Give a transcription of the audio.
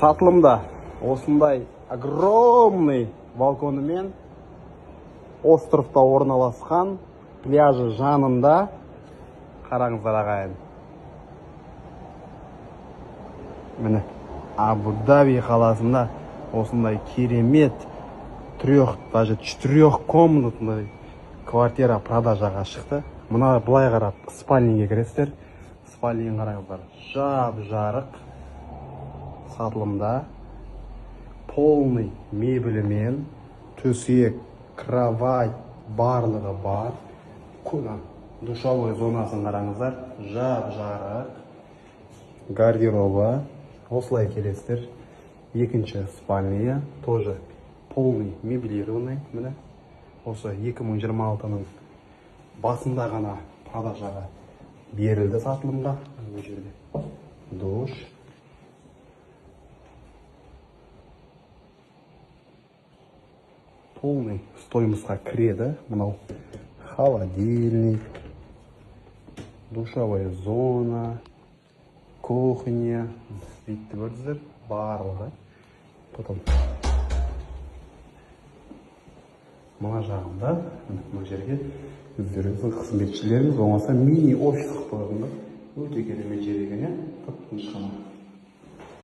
Сатылымда осындай огромный балконымен островта орналасқан пляжы жанында. Қараңыздар ағайын. Міне Абу-Даби қаласында осындай керемет даже 4-комнатный квартира продажаға шықты. Мына былай қарап спальниге кіресіздер. Спальнин қараңыздар. Жап-жарық. Сатылымда полный мебелімен, төсек, кровать барлығы бар. Душевой зонасын қараңыздар. Жап-жарық. Гардероба. Осылай келесіздер. Екінші спальня тоже полный мебелированный. Міне осы 2026-ның басында ғана продажаға берілді сатылымға. Бұл жерде душ. Полный стоимостьқа кіреді. Мынау холодильник, душевая зона, кухня. Бүйтті көрдіңіздер, барлығы. Потом мына жағында, мына жерге өздеріңіздің қызметшілеріңіз болмаса мини офис қойылған. Өте керемет жер екен, иә? Тып-тыныш қана.